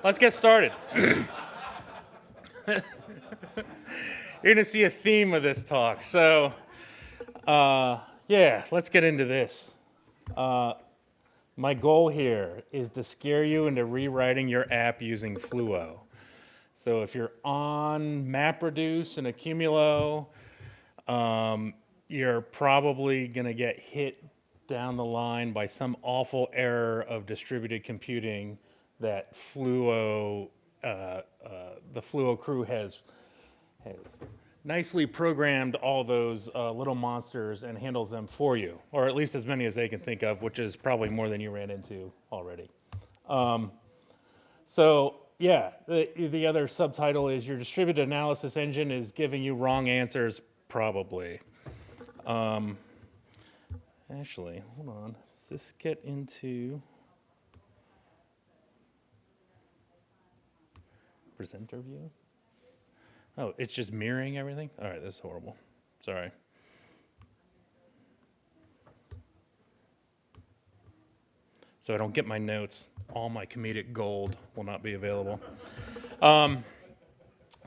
let's get started. You're going to see a theme of this talk. So, yeah, let's get into this. My goal here is to scare you into rewriting your app using Fluo. So if you're on MapReduce and Accumulo, you're probably going to get hit down the line by some awful error of distributed computing that Fluo, the Fluo crew has nicely programmed all those little monsters and handles them for you, or at least as many as they can think of, which is probably more than you ran into already. So yeah, the other subtitle is your distributed analysis engine is giving you wrong answers, probably. Actually, hold on. Does this get into presenter view? Oh, it's just mirroring everything? All right, this is horrible. Sorry. So I don't get my notes. All my comedic gold will not be available.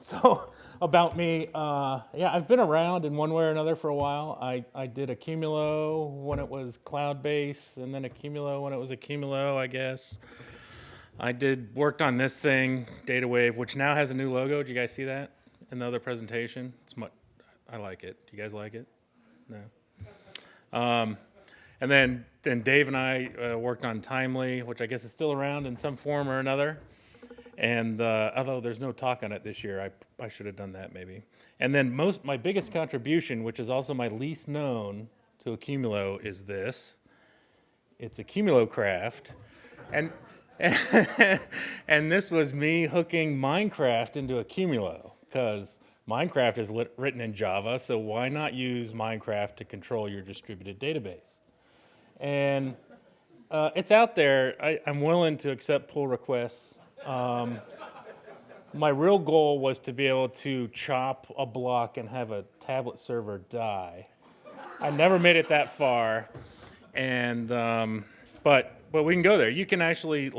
So about me, yeah, I've been around in one way or another for a while. I did Accumulo when it was cloud-based, and then Accumulo when it was Accumulo, I guess. I worked on this thing, DataWave, which now has a new logo. Did you guys see that in the other presentation? I like it. Do you guys like it? No. And then Dave and I worked on Timely, which I guess is still around in some form or another. And although there's no talk on it this year, I should have done that maybe. And then my biggest contribution, which is also my least known to Accumulo, is this. It's AccumuloCraft. And this was me hooking Minecraft into Accumulo, because Minecraft is written in Java, so why not use Minecraft to control your distributed database? And it's out there. I'm willing to accept pull requests. My real goal was to be able to chop a block and have a tablet server die. I never made it that far, and but we can go there. You can actually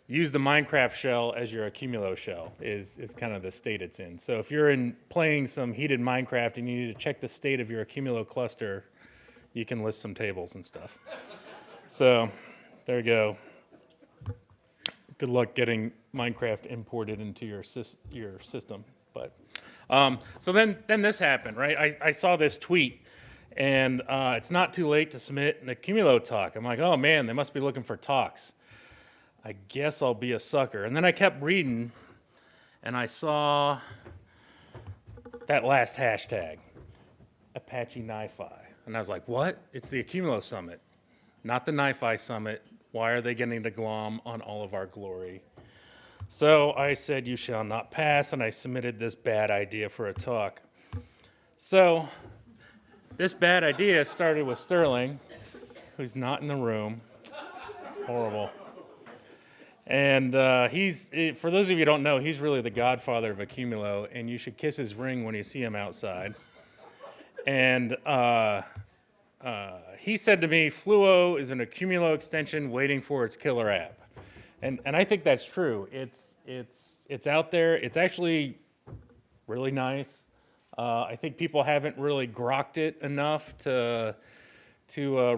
use the Minecraft shell as your Accumulo shell is kind of the state it's in. So if you're playing some heated Minecraft and you need to check the state of your Accumulo cluster, you can list some tables and stuff. So there you go. Good luck getting Minecraft imported into your system. But so then this happened, right? I saw this tweet, and it's not too late to submit an Accumulo talk. I'm like, oh man, they must be looking for talks. I guess I'll be a sucker. And then I kept reading, and I saw that last hashtag, Apache NiFi. And I was like, what? It's the Accumulo Summit, not the NiFi Summit. Why are they getting to glom on all of our glory? So I said, you shall not pass, and I submitted this bad idea for a talk. So this bad idea started with Sterling, who's not in the room. Horrible. And for those of you who don't know, he's really the godfather of Accumulo, and you should kiss his ring when you see him outside. And he said to me, Fluo is an Accumulo extension waiting for its killer app. And I think that's true. It's out there. It's actually really nice. I think people haven't really grokked it enough to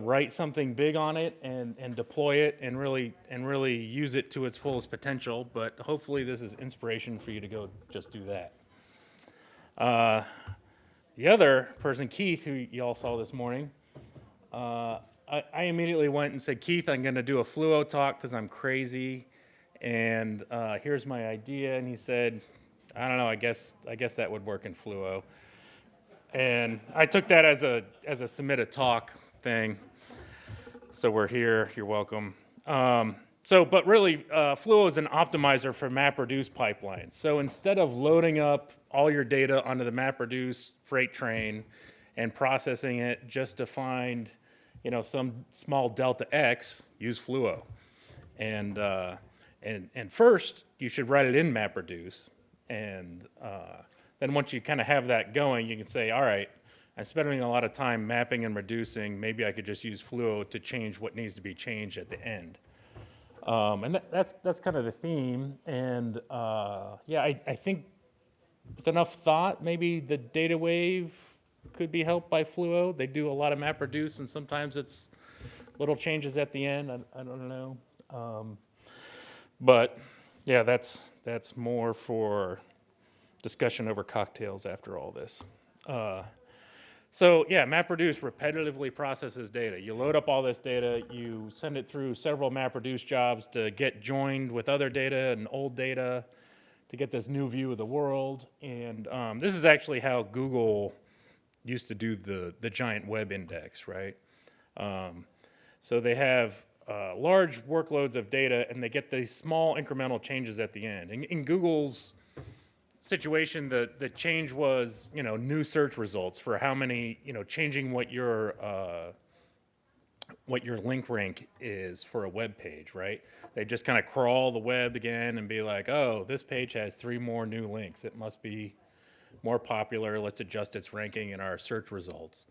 write something big on it and deploy it and really use it to its fullest potential. But hopefully this is inspiration for you to go just do that. The other person, Keith, who y'all saw this morning, I immediately went and said, Keith, I'm going to do a Fluo talk because I'm crazy, and here's my idea. And he said, I don't know, I guess that would work in Fluo. And I took that as a submit a talk thing. So we're here. You're welcome. But really, Fluo is an optimizer for MapReduce pipelines. So instead of loading up all your data onto the MapReduce freight train and processing it just to find, some small delta X, use Fluo. And first, you should write it in MapReduce. And then once you kind of have that going, you can say, all right, I'm spending a lot of time mapping and reducing. Maybe I could just use Fluo to change what needs to be changed at the end. And that's kind of the theme. And yeah, I think with enough thought, maybe the data wave could be helped by Fluo. They do a lot of MapReduce, and sometimes it's little changes at the end. I don't know. But yeah, that's more for discussion over cocktails after all this. So yeah, MapReduce repetitively processes data. You load up all this data, you send it through several MapReduce jobs to get joined with other data and old data to get this new view of the world. And this is actually how Google used to do the giant web index, right? So they have large workloads of data, and they get these small incremental changes at the end. In Google's situation, the change was, new search results for how many, changing what your link rank is for a web page, right? They just kind of crawl the web again and be like, oh, this page has 3 more new links. It must be more popular. Let's adjust its ranking in our search results.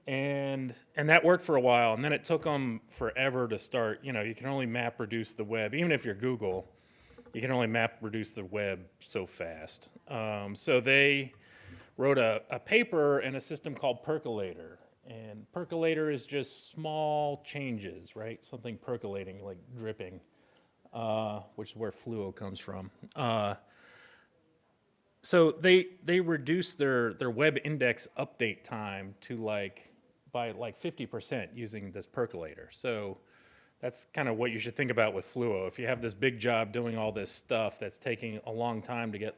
And that worked for a while, and then it took them forever to start. You can only map reduce the web, even if you're Google. You can only map reduce the web so fast. So they wrote a paper in a system called Percolator. And Percolator is just small changes, right? Something percolating, like dripping, which is where Fluo comes from. So they reduced their web index update time to by 50% using this Percolator. So that's kind of what you should think about with Fluo. If you have this big job doing all this stuff that's taking a long time to get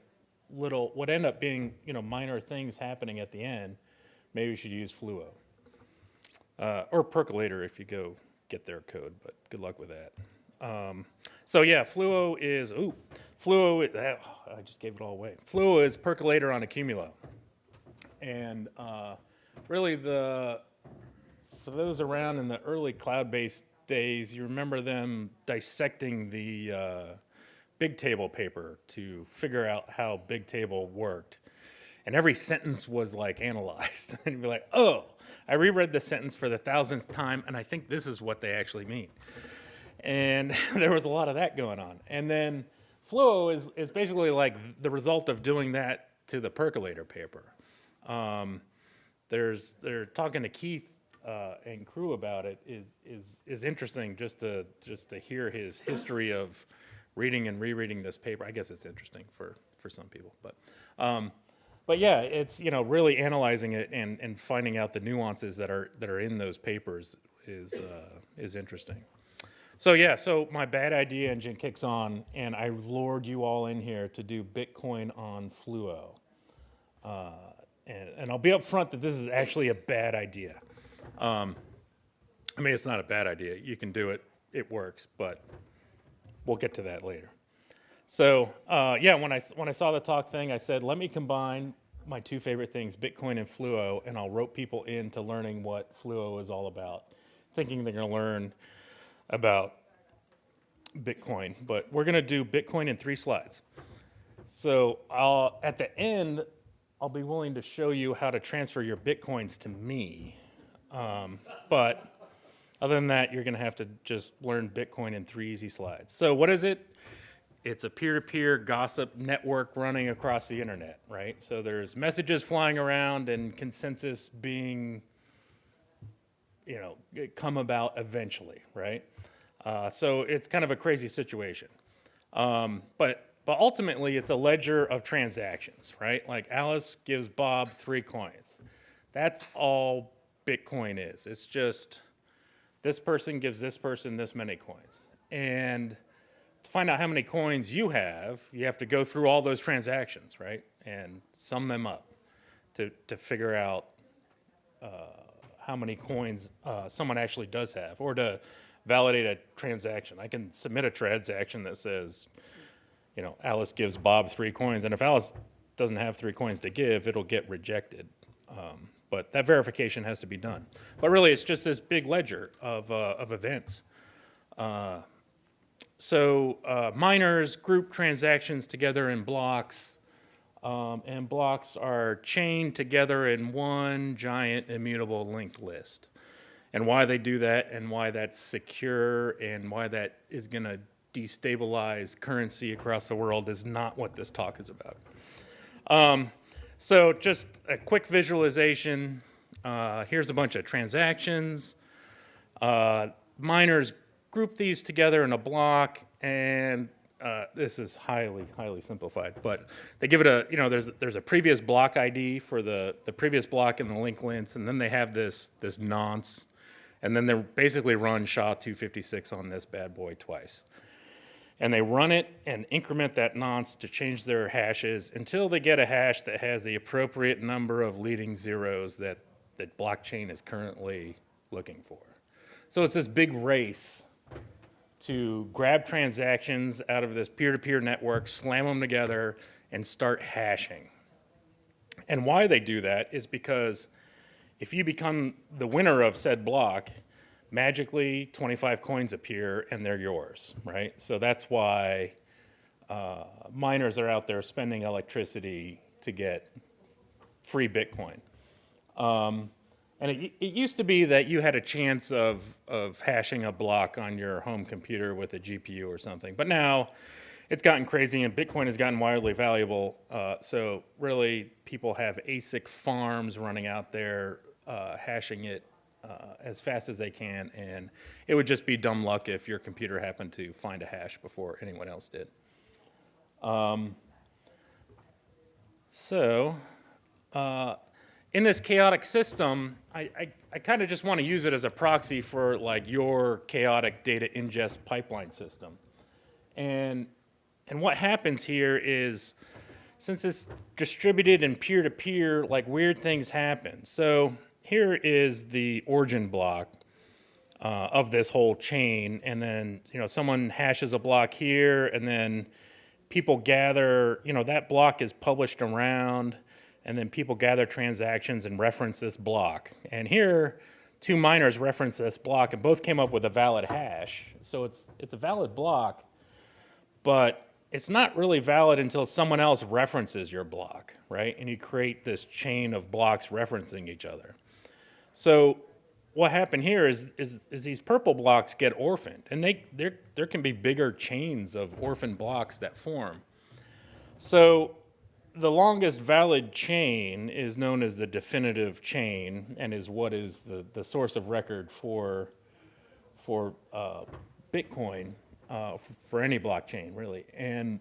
what end up being, minor things happening at the end, maybe you should use Fluo. Or Percolator if you go get their code, but good luck with that. So yeah, Fluo is, I just gave it all away. Fluo is Percolator on Accumulo. And really for those around in the early cloud-based days, you remember them dissecting the Bigtable paper to figure out how Bigtable worked. And every sentence was analyzed. And you'd be like, oh, I reread the sentence for the 1,000th time, and I think this is what they actually mean. And there was a lot of that going on. And then Fluo is basically like the result of doing that to the Percolator paper. They're talking to Keith and crew about it is interesting just to hear his history of reading and rereading this paper. I guess it's interesting for some people, but yeah, it's really analyzing it and finding out the nuances that are in those papers is interesting. So yeah, so my bad idea engine kicks on, and I lured you all in here to do Bitcoin on Fluo. And I'll be up front that this is actually a bad idea. It's not a bad idea. You can do it. It works, but we'll get to that later. So yeah, when I saw the talk thing, I said, let me combine my 2 favorite things, Bitcoin and Fluo, and I'll rope people into learning what Fluo is all about, thinking they're going to learn about Bitcoin. But we're going to do Bitcoin in 3 slides. So at the end, I'll be willing to show you how to transfer your Bitcoins to me. But other than that, you're going to have to just learn Bitcoin in 3 easy slides. So what is it? It's a peer-to-peer gossip network running across the internet, right? So there's messages flying around and consensus being, come about eventually, right? So it's kind of a crazy situation. But ultimately, it's a ledger of transactions, right? Like Alice gives Bob 3 coins. That's all Bitcoin is. It's just this person gives this person this many coins. And to find out how many coins you have to go through all those transactions, right? And sum them up to figure out how many coins someone actually does have, or to validate a transaction. I can submit a transaction that says, Alice gives Bob 3 coins, and if Alice doesn't have 3 coins to give, it'll get rejected. But that verification has to be done. But really, it's just this big ledger of events. So miners group transactions together in blocks, and blocks are chained together in one giant immutable linked list. And why they do that and why that's secure and why that is going to destabilize currency across the world is not what this talk is about. So just a quick visualization. Here's a bunch of transactions. Miners group these together in a block, and this is highly simplified, but they give it a, there's a previous block ID for the previous block in the linked list, and then they have this nonce, and then they basically run SHA-256 on this bad boy twice. And they run it and increment that nonce to change their hashes until they get a hash that has the appropriate number of leading zeros that blockchain is currently looking for. So it's this big race to grab transactions out of this peer-to-peer network, slam them together, and start hashing. And why they do that is because if you become the winner of said block, magically 25 coins appear and they're yours, right? So that's why miners are out there spending electricity to get free Bitcoin. And it used to be that you had a chance of hashing a block on your home computer with a GPU or something. But now it's gotten crazy and Bitcoin has gotten wildly valuable. So really people have ASIC farms running out there hashing it as fast as they can. And it would just be dumb luck if your computer happened to find a hash before anyone else did. In this chaotic system, I kind of just want to use it as a proxy for like your chaotic data ingest pipeline system. And what happens here is, since it's distributed and peer-to-peer, like weird things happen. So here is the origin block of this whole chain, and then someone hashes a block here, and then people gather, that block is published around, and then people gather transactions and reference this block. And here, two miners reference this block and both came up with a valid hash. So it's a valid block, but it's not really valid until someone else references your block, right? And you create this chain of blocks referencing each other. So what happened here is these purple blocks get orphaned, and there can be bigger chains of orphaned blocks that form. So the longest valid chain is known as the definitive chain, and is what is the source of record for Bitcoin, for any blockchain, really. And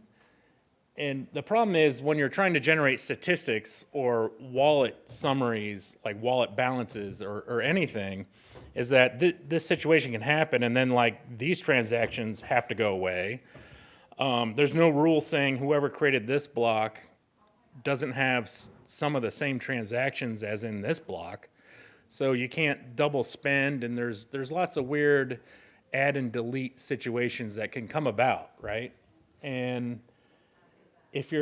the problem is when you're trying to generate statistics or wallet summaries, like wallet balances or anything, is that this situation can happen, and then like these transactions have to go away. There's no rule saying whoever created this block doesn't have some of the same transactions as in this block. So you can't double spend, and there's lots of weird add and delete situations that can come about, right? And if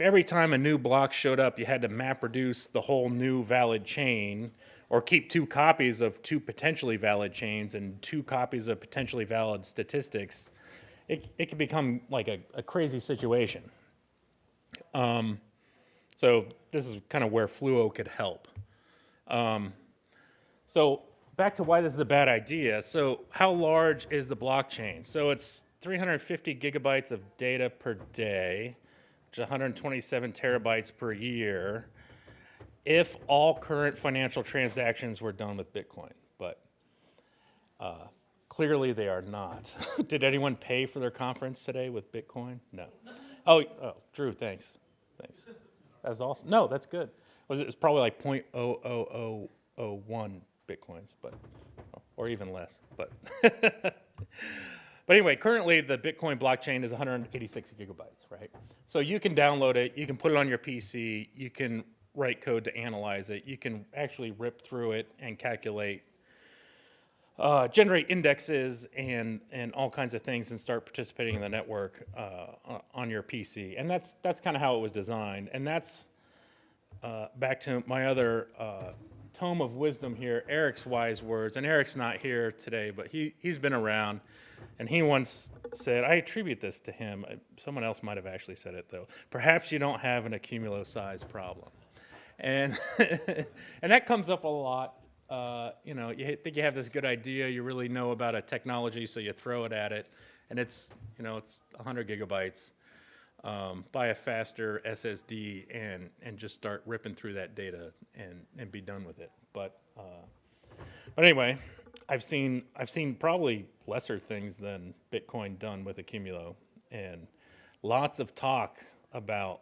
every time a new block showed up, you had to map reduce the whole new valid chain, or keep two copies of two potentially valid chains and two copies of potentially valid statistics, it can become like a crazy situation. So this is kind of where Fluo could help. So back to why this is a bad idea. So how large is the blockchain? So it's 350 gigabytes of data per day, which is 127 terabytes per year, if all current financial transactions were done with Bitcoin. But clearly they are not. Did anyone pay for their conference today with Bitcoin? No. Oh, Drew, thanks. That was awesome. No, that's good. It's probably like 0.00001 Bitcoins, but or even less. But anyway, currently the Bitcoin blockchain is 186 gigabytes, right? So you can download it, you can put it on your PC, you can write code to analyze it, you can actually rip through it and calculate, generate indexes and all kinds of things and start participating in the network on your PC. And that's kind of how it was designed. And that's back to my other tome of wisdom here, Eric's wise words. And Eric's not here today, but he's been around. And he once said, I attribute this to him. Someone else might have actually said it, though. Perhaps you don't have an Accumulo size problem. And and that comes up a lot you think you have this good idea, you really know about a technology, so you throw it at it, and it's 100 gigabytes. Buy a faster SSD and just start ripping through that data and be done with it. But anyway, I've seen probably lesser things than Bitcoin done with Accumulo, and lots of talk about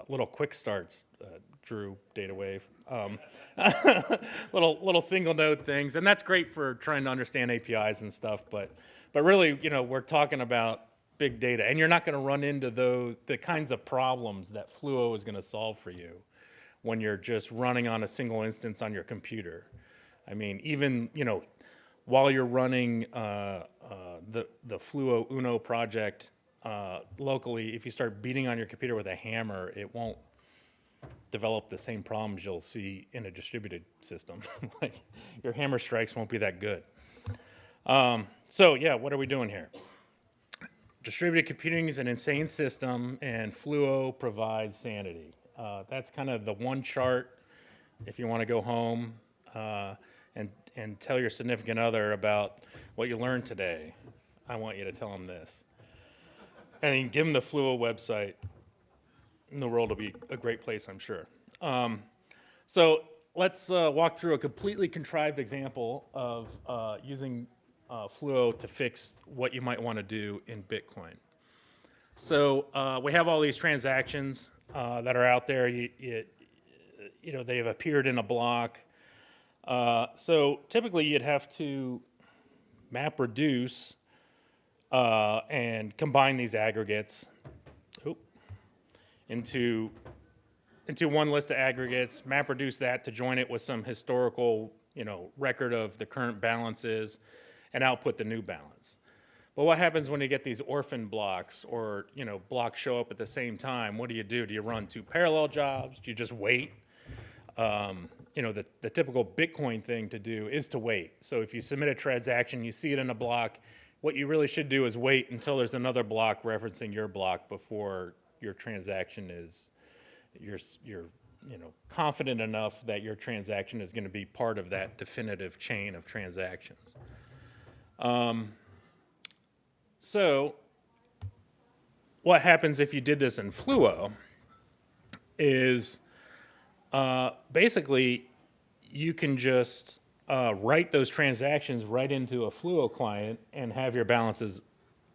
little quick starts, Drew DataWave, little single node things, and that's great for trying to understand APIs and stuff. But really, we're talking about big data, and you're not going to run into the kinds of problems that Fluo is going to solve for you when you're just running on a single instance on your computer. I mean, even while you're running the Fluo Uno project locally, if you start beating on your computer with a hammer, it won't develop the same problems you'll see in a distributed system. Like, your hammer strikes won't be that good. So yeah, what are we doing here? Distributed computing is an insane system, and Fluo provides sanity. That's kind of the one chart if you want to go home and tell your significant other about what you learned today. I want you to tell them this. And then give them the Fluo website, and the world will be a great place, I'm sure. So let's walk through a completely contrived example of using Fluo to fix what you might want to do in Bitcoin. So we have all these transactions that are out there. They've appeared in a block. So typically you'd have to map reduce and combine these aggregates into one list of aggregates, map reduce that to join it with some historical record of the current balances, and output the new balance. But what happens when you get these orphan blocks, or blocks show up at the same time? What do? Do you run two parallel jobs? Do you just wait? The typical Bitcoin thing to do is to wait. So if you submit a transaction, you see it in a block, what you really should do is wait until there's another block referencing your block before your transaction is, you're confident enough that your transaction is going to be part of that definitive chain of transactions. So what happens if you did this in Fluo is basically you can just write those transactions right into a Fluo client and have your balances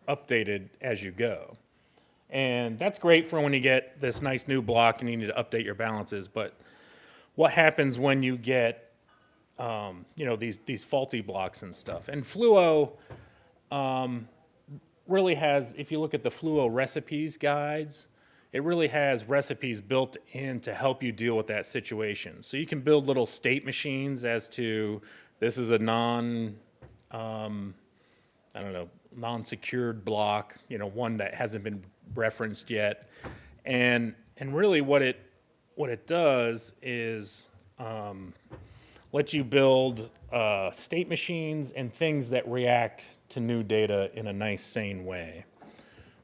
updated as you go. And that's great for when you get this nice new block and you need to update your balances. But what happens when you get these faulty blocks and stuff? And Fluo really has, if you look at the Fluo Recipes guides, it really has recipes built in to help you deal with that situation. So you can build little state machines as to, this is a non-secured block, one that hasn't been referenced yet. And really what it does is let you build state machines and things that react to new data in a nice, sane way.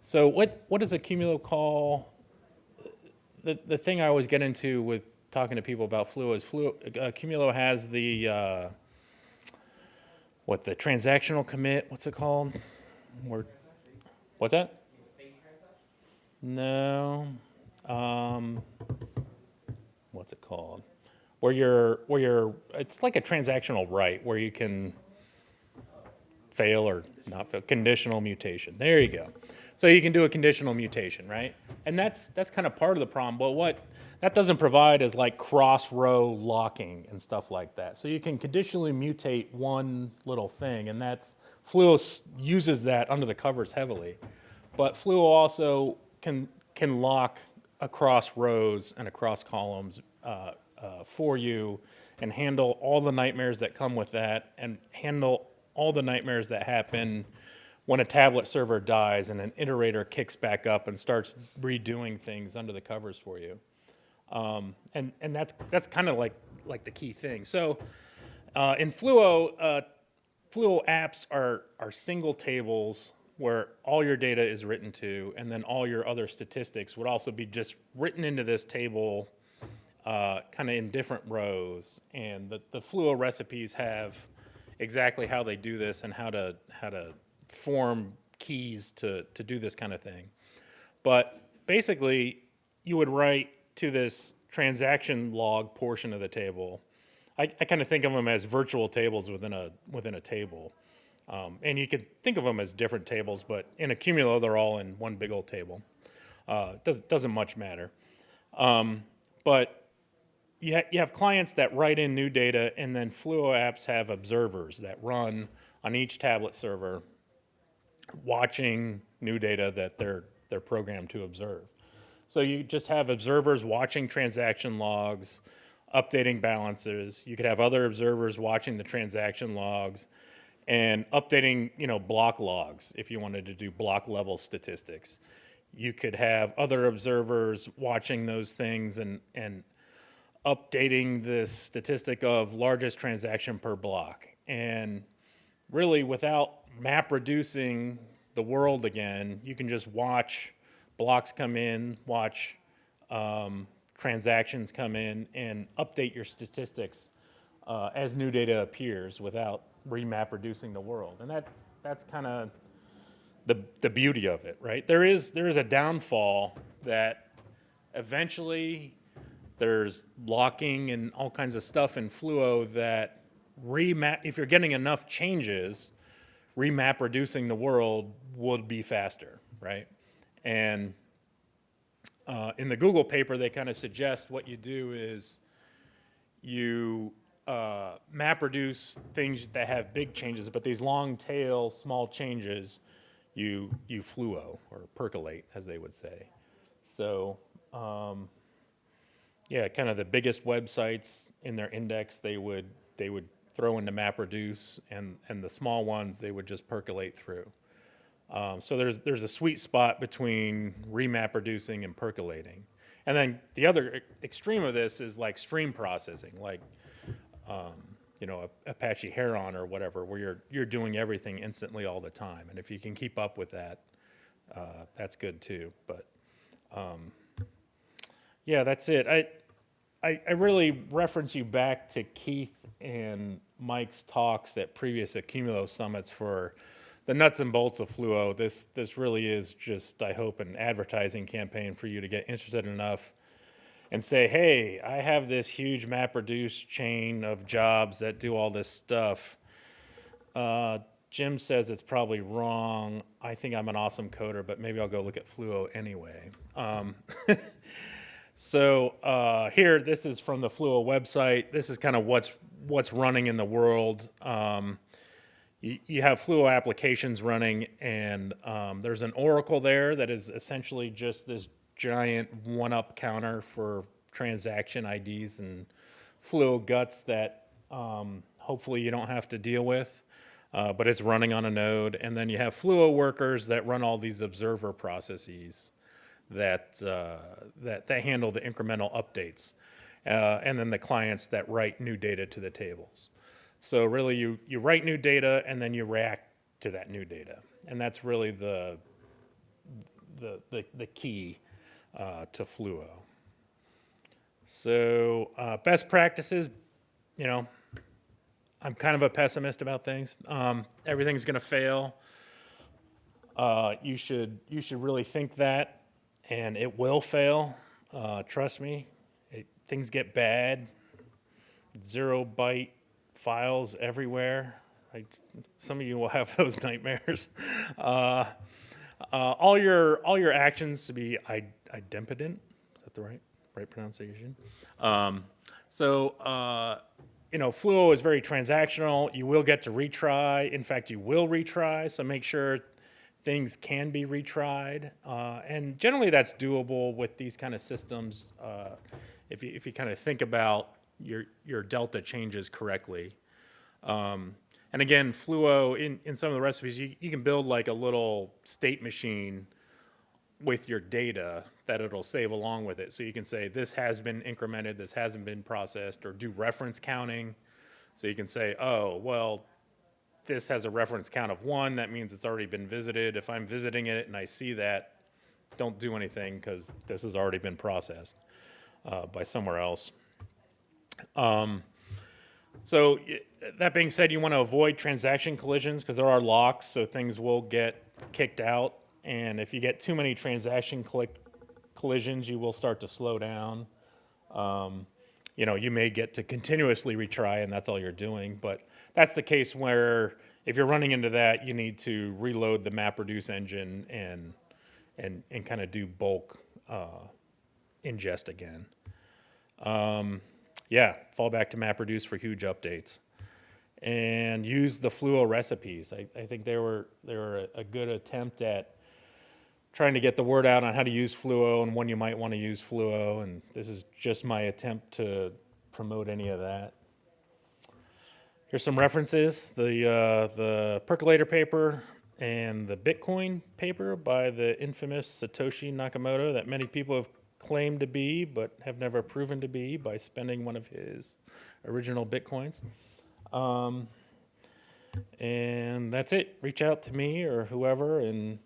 So what does Accumulo call? The thing I always get into with talking to people about Fluo is Accumulo has the the transactional commit. What's it called? What's that? No. What's it called? Where you're it's like a transactional write where you can fail or not fail. Conditional mutation. There you go. So you can do a conditional mutation, right? And that's kind of part of the problem. But what that doesn't provide is like cross-row locking and stuff like that. So you can conditionally mutate one little thing, and Fluo uses that under the covers heavily. But Fluo also can lock across rows and across columns for you, and handle all the nightmares that come with that, and handle all the nightmares that happen when a tablet server dies and an iterator kicks back up and starts redoing things under the covers for you. And that's kind of like the key thing. So in Fluo, Fluo apps are single tables where all your data is written to, and then all your other statistics would also be just written into this table kind of in different rows. And the Fluo recipes have exactly how they do this and how to form keys to do this kind of thing. But basically, you would write to this transaction log portion of the table. I kind of think of them as virtual tables within a table. And you could think of them as different tables, but in Accumulo, they're all in one big old table. Doesn't much matter. But you have clients that write in new data, and then Fluo apps have observers that run on each tablet server, watching new data that they're programmed to observe. So you just have observers watching transaction logs, updating balances. You could have other observers watching the transaction logs and updating, block logs if you wanted to do block level statistics. You could have other observers watching those things and updating the statistic of largest transaction per block. And really, without map reducing the world again, you can just watch blocks come in, watch transactions come in, and update your statistics as new data appears without remap reducing the world. And that's kind of the beauty of it, right? There is a downfall that eventually there's locking and all kinds of stuff in Fluo that if you're getting enough changes, remap reducing the world would be faster, right? And in the Google paper, they kind of suggest what you do is you map reduce things that have big changes, but these long tail, small changes, you Fluo or percolate, as they would say. So kind of the biggest websites in their index they would throw into MapReduce, and the small ones they would just percolate through. So there's a sweet spot between remap reducing and percolating. And then the other extreme of this is like stream processing, like Apache Heron or whatever, where you're doing everything instantly all the time. And if you can keep up with that, that's good too. But that's it. I really reference you back to Keith and Mike's talks at previous Accumulo summits for the nuts and bolts of Fluo. This really is just, I hope, an advertising campaign for you to get interested enough and say, hey, I have this huge MapReduce chain of jobs that do all this stuff. Jim says it's probably wrong. I think I'm an awesome coder, but maybe I'll go look at Fluo anyway. So here, this is from the Fluo website. This is kind of what's running in the world. You have Fluo applications running, and there's an Oracle there that is essentially just this giant one-up counter for transaction IDs and Fluo guts that hopefully you don't have to deal with, but it's running on a node. And then you have Fluo workers that run all these observer processes that handle the incremental updates, and then the clients that write new data to the tables. So really, you write new data and then you react to that new data, and that's really the key to Fluo. So best practices, I'm kind of a pessimist about things. Everything's going to fail. You should really think that, and it will fail. Trust me, things get bad. 0-byte files everywhere. Some of you will have those nightmares. All your actions to be idempotent. Is that the right pronunciation? Fluo is very transactional. You will get to retry. In fact, you will retry. So make sure things can be retried. And generally, that's doable with these kind of systems. If you kind of think about your delta changes correctly. And again, Fluo, in some of the recipes, you can build like a little state machine with your data that it'll save along with it. So you can say, this has been incremented, this hasn't been processed, or do reference counting. So you can say, oh, well, this has a reference count of 1. That means it's already been visited. If I'm visiting it and I see that, don't do anything because this has already been processed. by somewhere else. So that being said, you want to avoid transaction collisions because there are locks, so things will get kicked out. And if you get too many transaction collisions, you will start to slow down. You may get to continuously retry, and that's all you're doing. But that's the case where if you're running into that, you need to reload the MapReduce engine and kind of do bulk ingest again. Fall back to MapReduce for huge updates, and use the Fluo recipes. I think they were a good attempt at trying to get the word out on how to use Fluo and when you might want to use Fluo, and this is just my attempt to promote any of that. Here's some references: the percolator paper and the Bitcoin paper by the infamous Satoshi Nakamoto that many people have claimed to be but have never proven to be by spending one of his original Bitcoins. And that's it. Reach out to me or whoever, and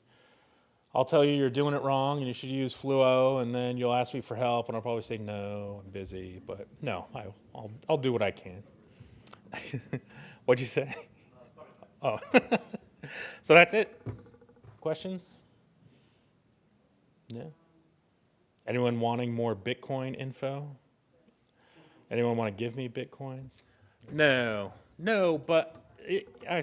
I'll tell you you're doing it wrong and you should use Fluo, and then you'll ask me for help, and I'll probably say, no, I'm busy. But no, I'll do what I can. What'd you say? Oh. So that's it. Questions? Yeah. Anyone wanting more Bitcoin info? Anyone want to give me Bitcoins? No, but I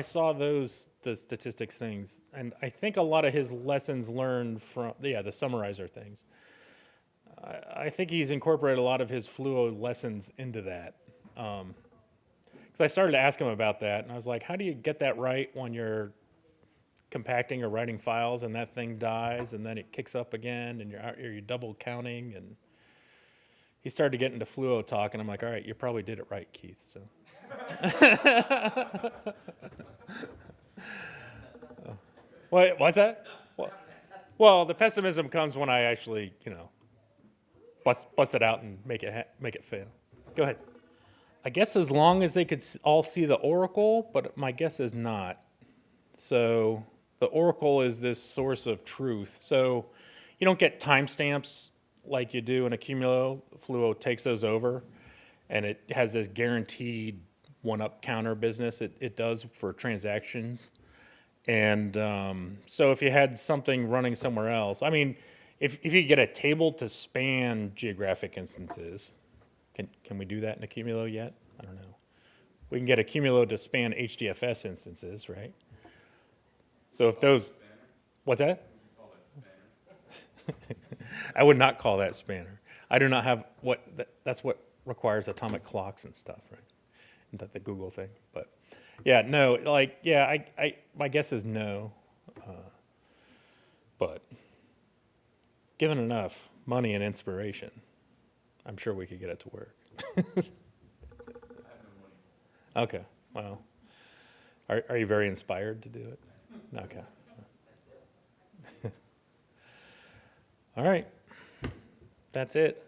saw the statistics things, and I think a lot of his lessons learned from, the summarizer things. I think he's incorporated a lot of his Fluo lessons into that. Because I started to ask him about that, and I was like, how do you get that right when you're compacting or writing files and that thing dies and then it kicks up again and you're double counting? And he started to get into Fluo Talk, and I'm like, all right, you probably did it right, Keith. So. What's that? Well, the pessimism comes when I actually, bust it out and make it fail. Go ahead. I guess as long as they could all see the oracle, but my guess is not. So the oracle is this source of truth. So you don't get timestamps like you do in Accumulo. Fluo takes those over, and it has this guaranteed one-up counter business it does for transactions. And so if you had something running somewhere else, I mean, if you get a table to span geographic instances, can we do that in Accumulo yet? I don't know. We can get Accumulo to span HDFS instances, right? So if those, what's that? I would not call that spanner. I do not have that's what requires atomic clocks and stuff, right? Isn't that the Google thing? But my guess is no. But given enough money and inspiration, I'm sure we could get it to work. Okay, well, are you very inspired to do it? Okay. All right, that's it.